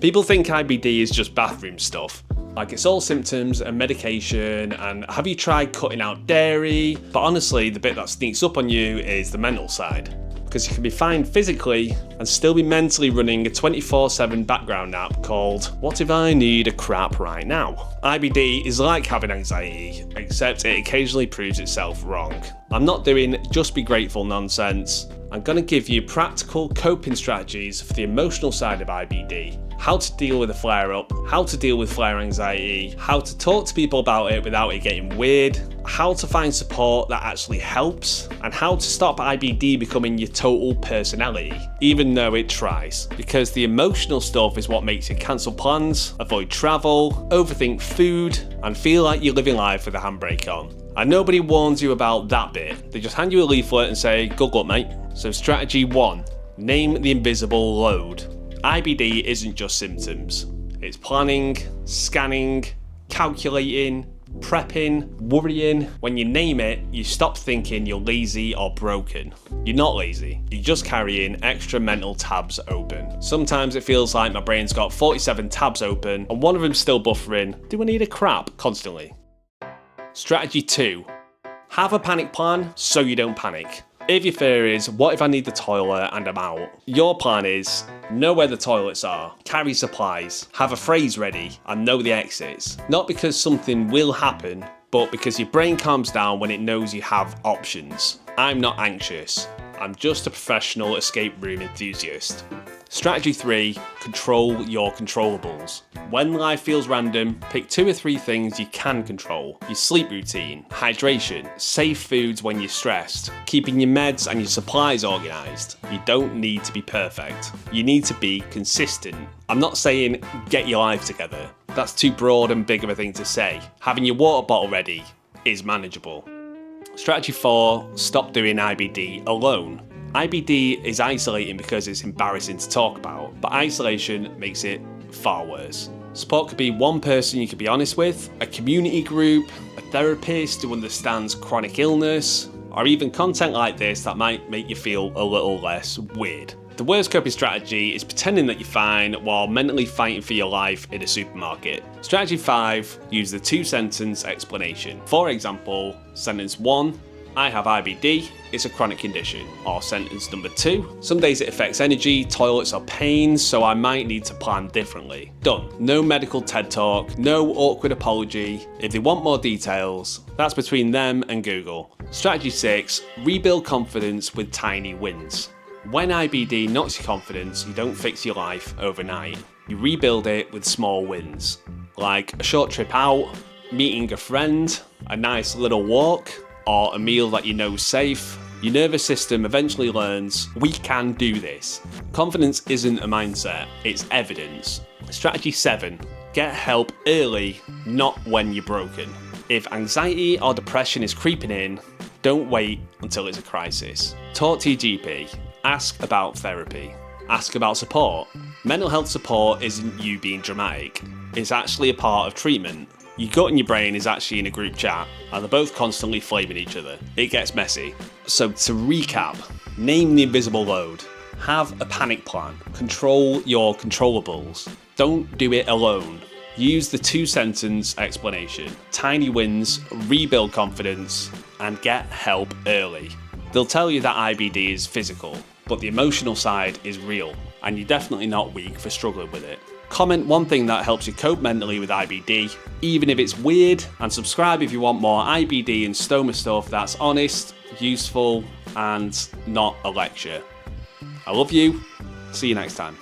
People think IBD is just bathroom stuff. Like it's all symptoms and medication and have you tried cutting out dairy? But honestly, the bit that sneaks up on you is the mental side. Because you can be fine physically and still be mentally running a 24/7 background app called What If I Need a Crap Right Now? IBD is like having anxiety, except it occasionally proves itself wrong. I'm not doing just be grateful nonsense. I'm going to give you practical coping strategies for the emotional side of IBD, how to deal with a flare-up, how to deal with flare anxiety, how to talk to people about it without it getting weird, how to find support that actually helps, and how to stop IBD becoming your total personality, even though it tries. Because the emotional stuff is what makes you cancel plans, avoid travel, overthink food, and feel like you're living life with a handbrake on. And nobody warns you about that bit. They just hand you a leaflet and say, good luck, mate. So strategy 1, name the invisible load. IBD isn't just symptoms. It's planning, scanning, calculating, prepping, worrying. When you name it, you stop thinking you're lazy or broken. You're not lazy. You're just carrying extra mental tabs open. Sometimes it feels like my brain's got 47 tabs open and one of them's still buffering. Do I need a crap constantly? Strategy 2, have a panic plan so you don't panic. If your fear is, what if I need the toilet and I'm out? Your plan is, know where the toilets are, carry supplies, have a phrase ready, and know the exits. Not because something will happen, but because your brain calms down when it knows you have options. I'm not anxious. I'm just a professional escape room enthusiast. Strategy 3, control your controllables. When life feels random, pick 2 or 3 things you can control. Your sleep routine, hydration, safe foods when you're stressed, keeping your meds and your supplies organised. You don't need to be perfect. You need to be consistent. I'm not saying get your life together. That's too broad and big of a thing to say. Having your water bottle ready is manageable. Strategy 4, stop doing IBD alone. IBD is isolating because it's embarrassing to talk about, but isolation makes it far worse. Support could be one person you could be honest with, a community group, a therapist who understands chronic illness, or even content like this that might make you feel a little less weird. The worst coping strategy is pretending that you're fine while mentally fighting for your life in a supermarket. Strategy 5, use the 2-sentence explanation. For example, sentence 1, I have IBD, it's a chronic condition. Or sentence number 2, some days it affects energy, toilets or pains, so I might need to plan differently. Done. No medical TED talk, no awkward apology. If they want more details, that's between them and Google. Strategy 6, rebuild confidence with tiny wins. When IBD knocks your confidence, you don't fix your life overnight. You rebuild it with small wins, like a short trip out, meeting a friend, a nice little walk, or a meal that you know is safe. Your nervous system eventually learns, we can do this. Confidence isn't a mindset, it's evidence. Strategy 7, get help early, not when you're broken. If anxiety or depression is creeping in, don't wait until it's a crisis. Talk to your GP. Ask about therapy. Ask about support. Mental health support isn't you being dramatic. It's actually a part of treatment. Your gut and your brain is actually in a group chat, and they're both constantly flaming each other. It gets messy. So to recap, name the invisible load. Have a panic plan. Control your controllables. Don't do it alone. Use the 2-sentence explanation. Tiny wins, rebuild confidence, and get help early. They'll tell you that IBD is physical, but the emotional side is real, and you're definitely not weak for struggling with it. Comment one thing that helps you cope mentally with IBD, even if it's weird, and subscribe if you want more IBD and Stoma stuff that's honest, useful, and not a lecture. I love you. See you next time.